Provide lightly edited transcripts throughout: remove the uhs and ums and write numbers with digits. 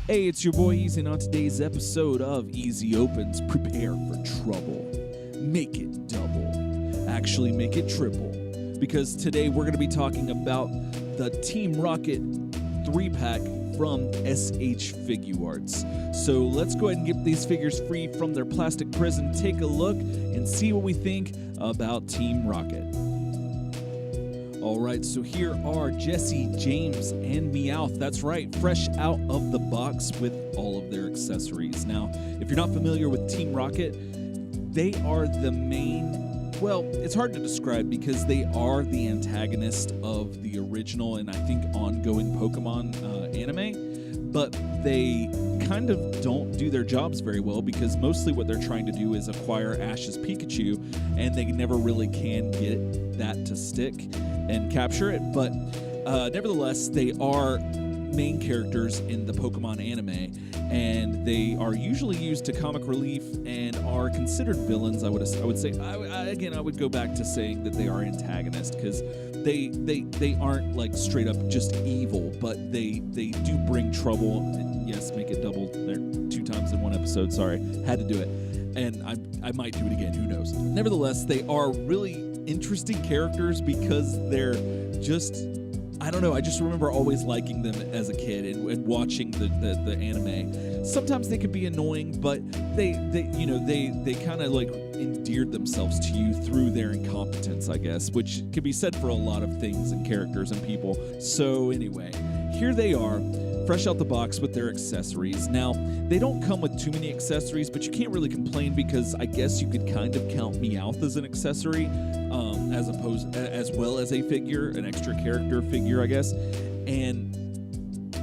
Hey, it's your boy Easy, and on today's episode of Easy Opens, prepare for trouble. Make it double. Actually, make it triple. Because today we're going to be talking about the Team Rocket 3-pack from SH Figuarts. So let's go ahead and get these figures free from their plastic prison, take a look, and see what we think about Team Rocket. All right, so here are Jesse, James, and Meowth. That's right, fresh out of the box with all of their accessories. Now, if you're not familiar with Team Rocket, they are the main, well, it's hard to describe because they are the antagonist of the original and I think ongoing Pokemon anime, but they kind of don't do their jobs very well because mostly what they're trying to do is acquire Ash's Pikachu, and they never really can get that to stick and capture it, but nevertheless, they are main characters in the Pokemon anime, and they are usually used to comic relief and are considered villains. I would say. I would go back to saying that they are antagonists because they aren't like straight up just evil, but they do bring trouble. And yes, make it double there 2 times in one episode. Sorry, had to do it, and I might do it again. Who knows? Nevertheless, they are really interesting characters because they're just, I don't know, I just remember always liking them as a kid and watching the anime. Sometimes they could be annoying, but they kind of like endeared themselves to you through their incompetence, I guess, which can be said for a lot of things and characters and people. So anyway, here they are, fresh out the box with their accessories. Now, they don't come with too many accessories, but you can't really complain because I guess you could kind of count Meowth as an accessory, as well as a figure, an extra character figure, I guess. And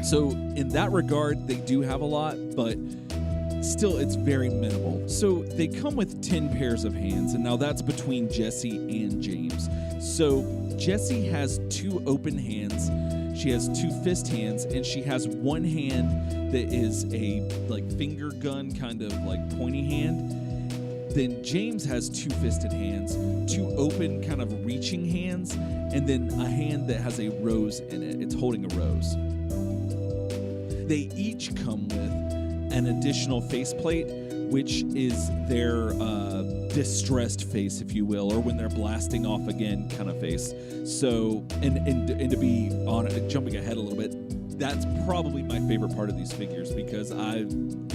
so in that regard, they do have a lot, but still it's very minimal. So they come with 10 pairs of hands, and now that's between Jesse and James. So Jesse has 2 open hands, she has 2 fist hands, and she has one hand that is a like finger gun kind of like pointy hand. Then James has 2 fisted hands, 2 open kind of reaching hands, and then a hand that has a rose in it. It's holding a rose. They each come with an additional faceplate, which is their distressed face, if you will, or when they're blasting off again kind of face. So, and to be on jumping ahead a little bit, that's probably my favorite part of these figures because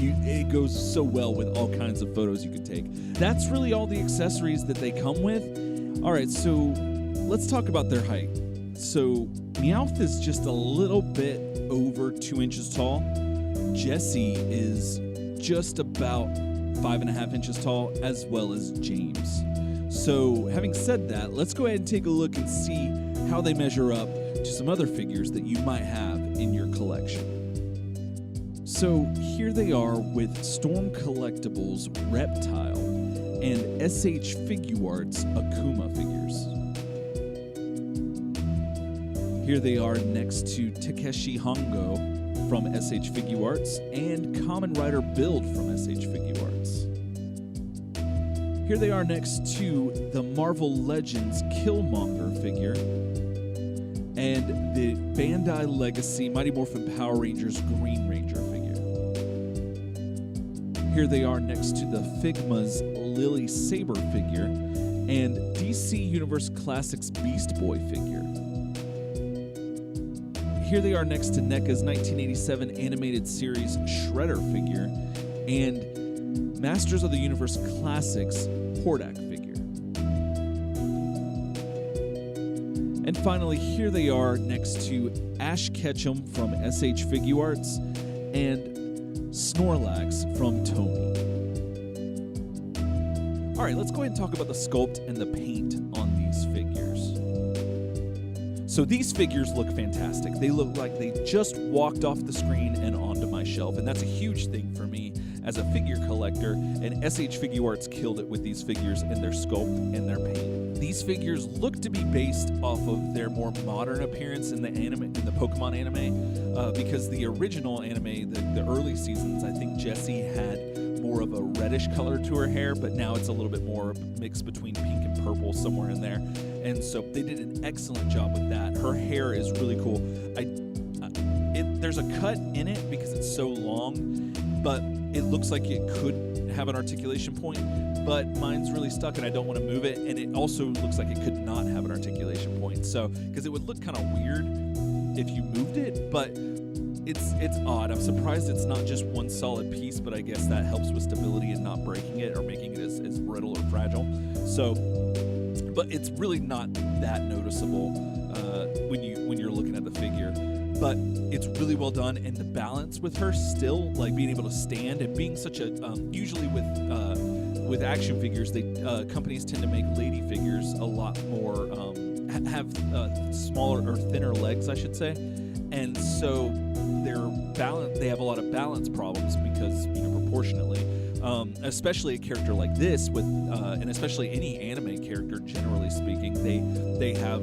it goes so well with all kinds of photos you could take. That's really all the accessories that they come with. All right, so let's talk about their height. So Meowth is just a little bit over 2 inches tall. Jesse is just about 5.5 inches tall, as well as James. So having said that, let's go ahead and take a look and see how they measure up to some other figures that you might have in your collection. So here they are with Storm Collectibles Reptile and SH Figuarts Akuma figures. Here they are next to Takeshi Hongo from SH Figuarts and Kamen Rider Build from SH Figuarts. Here they are next to the Marvel Legends Killmonger figure and the Bandai Legacy Mighty Morphin Power Rangers Green Ranger figure. Here they are next to the Figma's Lily Saber figure and DC Universe Classics Beast Boy figure. Here they are next to NECA's 1987 animated series Shredder figure and Masters of the Universe Classics Hordak figure. And finally, here they are next to Ash Ketchum from SH Figuarts and Snorlax from Tomy. All right, let's go ahead and talk about the sculpt and the paint on these figures. So these figures look fantastic. They look like they just walked off the screen and onto my shelf, and that's a huge thing for me as a figure collector, and SH Figuarts killed it with these figures and their sculpt and their paint. These figures look to be based off of their more modern appearance in the anime, in the Pokemon anime, because the original anime, the early seasons, I think Jessie had more of a reddish color to her hair, but now it's a little bit more mixed between pink and purple, somewhere in there. And so they did an excellent job with that. Her hair is really cool. there's a cut in it because it's so long, but it looks like it could have an articulation point, but mine's really stuck and I don't want to move it, and it also looks like it could not have an articulation point. So, because it would look kind of weird if you moved it, but it's odd. I'm surprised it's not just one solid piece, but I guess that helps with stability and not breaking it or making it as brittle or fragile. So, but it's really not that noticeable when you're looking at the figure. But it's really well done, and the balance with her still, like being able to stand and being such a usually with action figures, companies tend to make lady figures a lot more have smaller or thinner legs, I should say, and so they have a lot of balance problems because, proportionately, especially a character like this with and especially any anime character, generally speaking, they have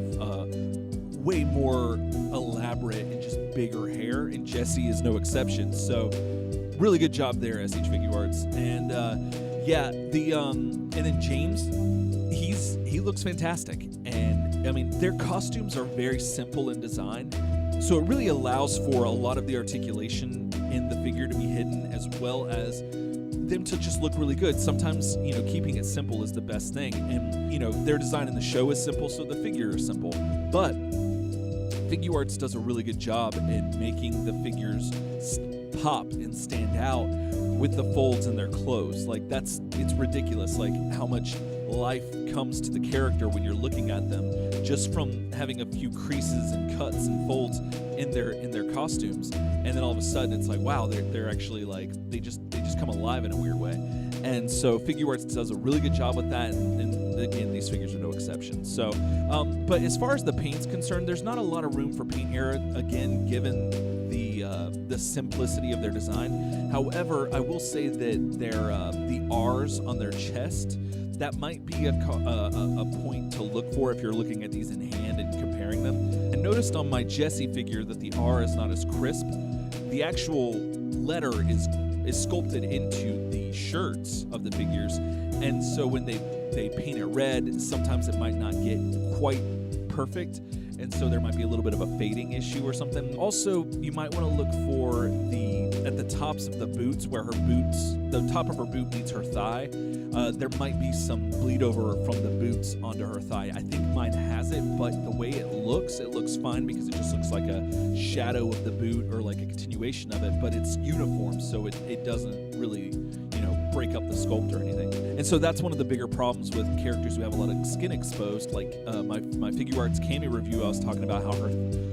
way more elaborate and just bigger hair, and Jessie is no exception. So really good job there, SH Figuarts. And and then James, he looks fantastic. And I mean, their costumes are very simple in design, so it really allows for a lot of the articulation in the figure to be hidden, as well as them to just look really good. Sometimes, keeping it simple is the best thing. And, their design in the show is simple, so the figure is simple. But Figuarts does a really good job in making the figures pop and stand out with the folds in their clothes. Like, it's ridiculous, like how much life comes to the character when you're looking at them just from having a few creases and cuts and folds in their costumes. And then all of a sudden it's like, wow, they're actually like, they just come alive in a weird way. And so Figuarts does a really good job with that, and again, these figures are no exception. So, but as far as the paint's concerned, there's not a lot of room for paint error, again, given the simplicity of their design. However, I will say that the R's on their chest, that might be a point to look for if you're looking at these in hand and comparing them. And noticed on my Jessie figure that the R is not as crisp. The actual letter is sculpted into the shirts of the figures, and so when they paint it red, sometimes it might not get quite perfect, and so there might be a little bit of a fading issue or something. Also, you might want to look for at the tops of the boots, where the top of her boot meets her thigh. There might be some bleed over from the boots onto her thigh. I think mine has it, but the way it looks fine, because it just looks like a shadow of the boot or like a continuation of it, but it's uniform, so it doesn't really, break up the sculpt or anything. And so that's one of the bigger problems with characters who have a lot of skin exposed. Like my Figuarts Cami review, I was talking about how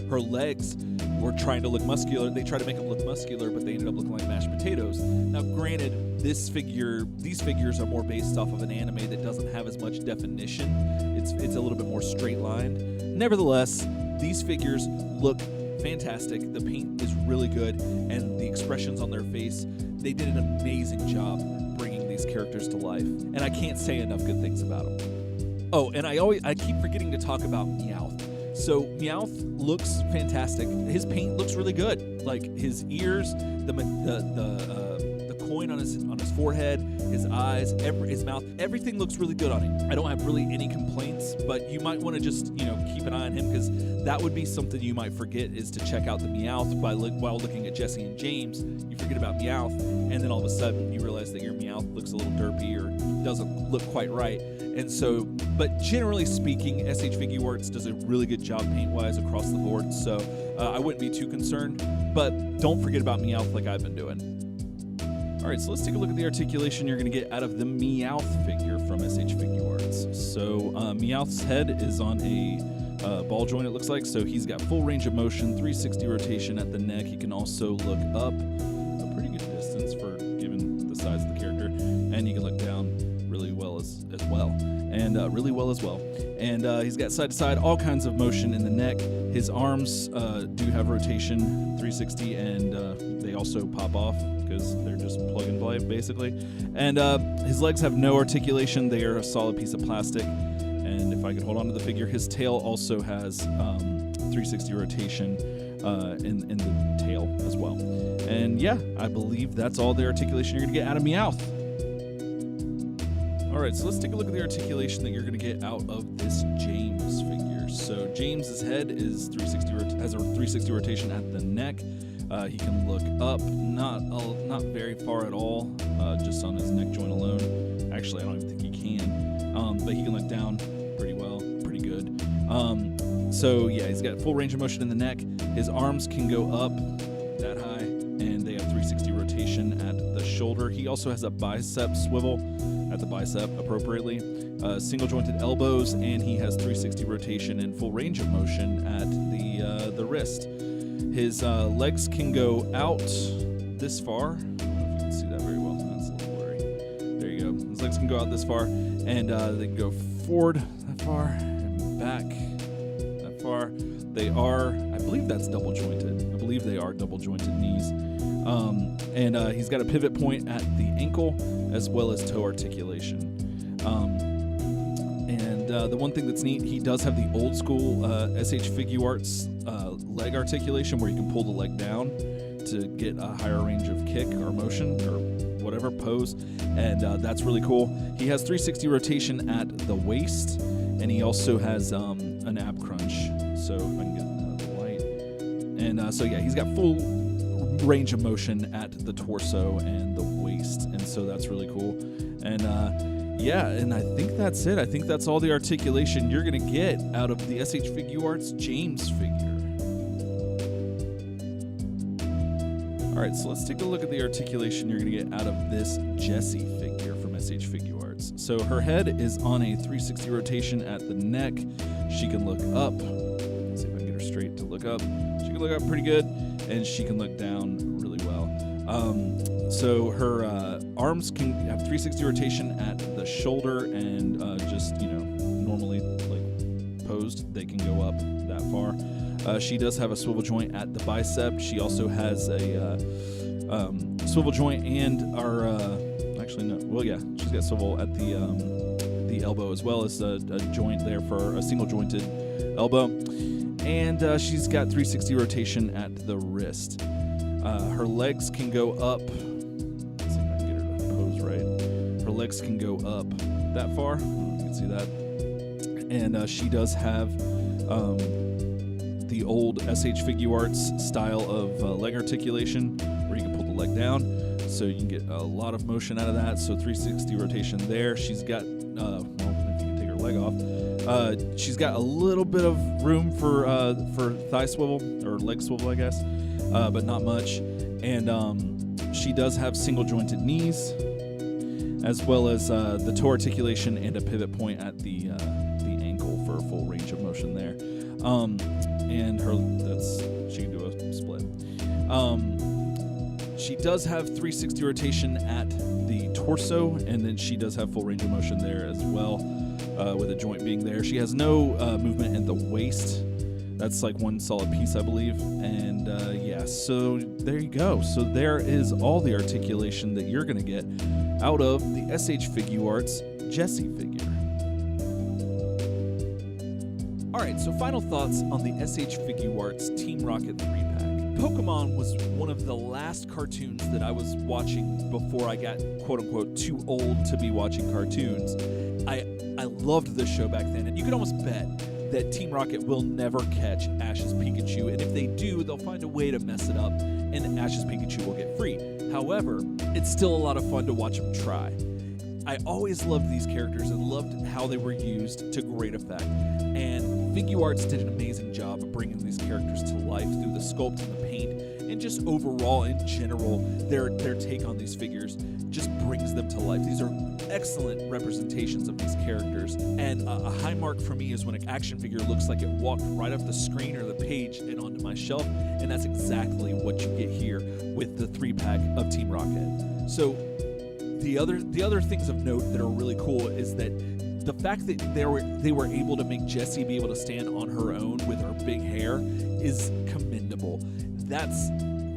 her legs were trying to look muscular. They tried to make them look muscular, but they ended up looking like mashed potatoes. Now, granted, these figures are more based off of an anime that doesn't have as much definition. It's a little bit more straight lined. Nevertheless, these figures look fantastic. The paint is really good, and the expressions on their face, they did an amazing job bringing these characters to life. And I can't say enough good things about them. Oh, and I keep forgetting to talk about Meowth. So Meowth looks fantastic. His paint looks really good. Like his ears, the coin on his forehead, his eyes, his mouth, everything looks really good on him. I don't have really any complaints, but you might want to just keep an eye on him, because that would be something you might forget, is to check out the Meowth while looking at Jessie and James. You forget about Meowth, and then all of a sudden you realize that your Meowth looks a little derpy or doesn't look quite right. And so, but generally speaking, SH Figuarts does a really good job paint-wise across the board, so I wouldn't be too concerned, but don't forget about Meowth like I've been doing. All right, so let's take a look at the articulation you're going to get out of the Meowth figure from SH Figuarts. So Meowth's head is on a ball joint, it looks like, so he's got full range of motion, 360 rotation at the neck. He can also look up a pretty good distance for given the size of the character, and you can look down really well as well. And he's got side to side, all kinds of motion in the neck. His arms do have rotation, 360, and they also pop off because they're just plug and play, basically. And his legs have no articulation. They are a solid piece of plastic. And if I could hold on to the figure, his tail also has 360 rotation in the tail as well. And yeah, I believe that's all the articulation you're going to get out of Meowth. All right, so let's take a look at the articulation that you're going to get out of this James figure. So James's head is has a 360 rotation at the neck. He can look up, not very far at all, just on his neck joint alone. Actually, I don't even think he can, but he can look down pretty well, pretty good. So yeah, he's got full range of motion in the neck. His arms can go up that high, and they have 360 rotation at the shoulder. He also has a bicep swivel at the bicep appropriately, single jointed elbows, and he has 360 rotation and full range of motion at the wrist. His legs can go out this far. I don't know if you can see that very well. That's a little blurry. There you go. His legs can go out this far, and they can go forward that far and back that far. They are, I believe that's double jointed. I believe they are double jointed knees. And he's got a pivot point at the ankle as well as toe articulation. The one thing that's neat, he does have the old school SH Figuarts leg articulation where you can pull the leg down to get a higher range of kick or motion or whatever pose, and that's really cool. He has 360 rotation at the waist, and he also has an ab crunch. So if I can get the light, and so yeah, he's got full range of motion at the torso and the waist, and so that's really cool. And yeah, and I think that's it. I think that's all the articulation you're going to get out of the SH Figuarts James figure. All right, so let's take a look at the articulation you're going to get out of this Jessie figure from SH Figuarts. So her head is on a 360 rotation at the neck. She can look up. Let's see if I can get her straight to look up. She can look up pretty good, and she can look down really well. So her arms can have 360 rotation at the shoulder, and just, normally like posed, they can go up that far. She does have a swivel joint at the bicep. She also has a swivel joint and she's got swivel at the elbow, as well as a joint there for a single jointed elbow. And she's got 360 rotation at the wrist. Her legs can go up. Let's see if I can get her to pose right. Her legs can go up that far. I don't know if you can see that. And she does have the old SH Figuarts style of leg articulation, where you can pull the leg down, so you can get a lot of motion out of that. So 360 rotation there. She's got, if you can take her leg off, she's got a little bit of room for thigh swivel, or leg swivel, I guess, but not much. And she does have single jointed knees, as well as the toe articulation and a pivot point at the ankle for a full range of motion there. And she can do a split. She does have 360 rotation at the torso, and then she does have full range of motion there as well, with a joint being there. She has no movement at the waist. That's like one solid piece, I believe. And yeah, so there you go. So there is all the articulation that you're going to get out of the SH Figuarts Jessie figure. All right, so final thoughts on the SH Figuarts Team Rocket 3-pack. Pokemon was one of the last cartoons that I was watching before I got, quote-unquote, too old to be watching cartoons. I loved this show back then, and you could almost bet that Team Rocket will never catch Ash's Pikachu, and if they do, they'll find a way to mess it up, and Ash's Pikachu will get free. However, it's still a lot of fun to watch them try. I always loved these characters and loved how they were used to great effect, and Figuarts did an amazing job of bringing these characters to life through the sculpt and the paint, and just overall, in general, their take on these figures just brings them to life. These are excellent representations of these characters, and a high mark for me is when an action figure looks like it walked right off the screen or the page and onto my shelf, and that's exactly what you get here with the 3-pack of Team Rocket. So the other things of note that are really cool is that the fact that they were able to make Jessie be able to stand on her own with her big hair is commendable. That's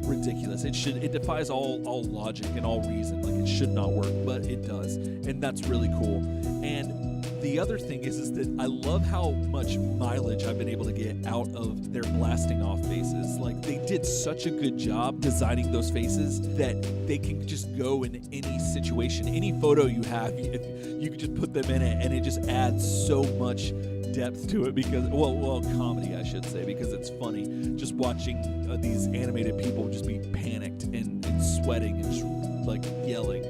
ridiculous. It defies all logic and all reason. Like, it should not work, but it does, and that's really cool. And the other thing is that I love how much mileage I've been able to get out of their blasting off faces. Like, they did such a good job designing those faces that they can just go in any situation, any photo you have, you could just put them in it, and it just adds so much depth to it because, well, comedy, I should say, because it's funny just watching these animated people just be panicked and sweating and just like yelling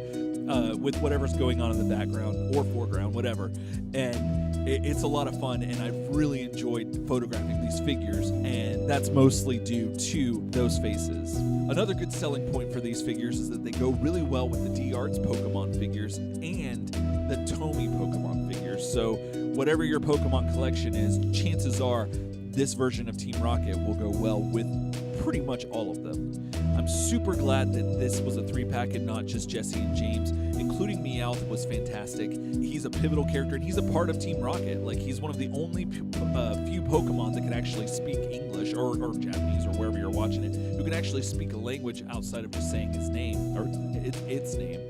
with whatever's going on in the background or foreground, whatever. And it's a lot of fun, and I've really enjoyed photographing these figures, and that's mostly due to those faces. Another good selling point for these figures is that they go really well with the D-Arts Pokemon figures and the Tomy Pokemon figures. So whatever your Pokemon collection is, chances are this version of Team Rocket will go well with pretty much all of them. I'm super glad that this was a 3-pack and not just Jesse and James. Including Meowth was fantastic. He's a pivotal character, and he's a part of Team Rocket. Like, he's one of the only few Pokemon that can actually speak English or Japanese or wherever you're watching it, who can actually speak a language outside of just saying his name or its name.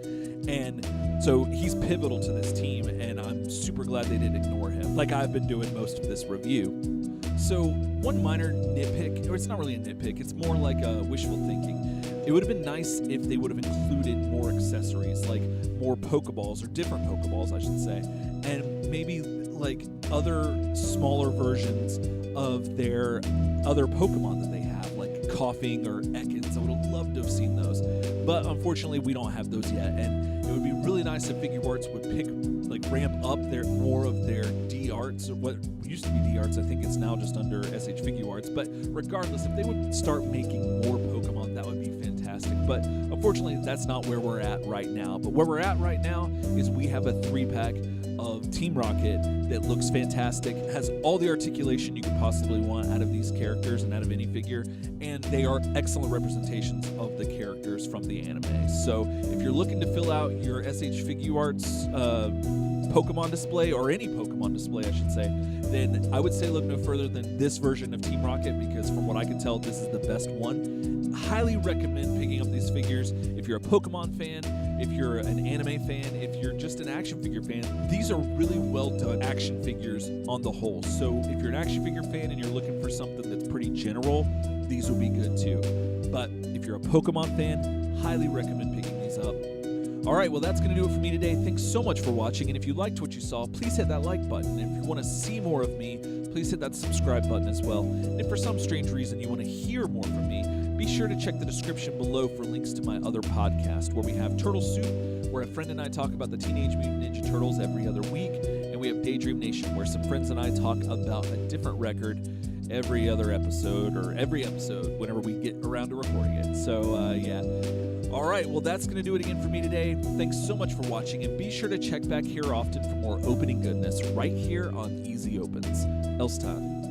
And so he's pivotal to this team, and I'm super glad they didn't ignore him, like I've been doing most of this review. So one minor nitpick, or it's not really a nitpick, it's more like a wishful thinking. It would have been nice if they would have included more accessories, like more Pokeballs, or different Pokeballs, I should say, and maybe like other smaller versions of their other Pokemon that they have, like Coughing or Ekans. I would have loved to have seen those, but unfortunately we don't have those yet, and it would be really nice if Figuarts would ramp up more of their D-Arts, or what used to be D-Arts. I think it's now just under SH Figuarts, but regardless, if they would start making more Pokemon, that would be fantastic. But unfortunately, that's not where we're at right now. But where we're at right now is we have a 3-pack of Team Rocket that looks fantastic, has all the articulation you could possibly want out of these characters and out of any figure, and they are excellent representations of the characters from the anime. So if you're looking to fill out your SH Figuarts Pokemon display, or any Pokemon display, I should say, then I would say look no further than this version of Team Rocket, because from what I can tell, this is the best one. Highly recommend picking up these figures if you're a Pokemon fan, if you're an anime fan, if you're just an action figure fan. These are really well done action figures on the whole. So if you're an action figure fan and you're looking for something that's pretty general, these will be good too. But if you're a Pokemon fan, highly recommend picking these up. All right, well, that's going to do it for me today. Thanks so much for watching, and if you liked what you saw, please hit that like button. And if you want to see more of me, please hit that subscribe button as well. And if for some strange reason you want to hear more from me, be sure to check the description below for links to my other podcast, where we have Turtle Soup, where a friend and I talk about the Teenage Mutant Ninja Turtles every other week, and we have Daydream Nation, where some friends and I talk about a different record every other episode, or every episode whenever we get around to recording it. So, yeah. All right, well, that's going to do it again for me today. Thanks so much for watching, and be sure to check back here often for more opening goodness right here on Easy Opens. Else time.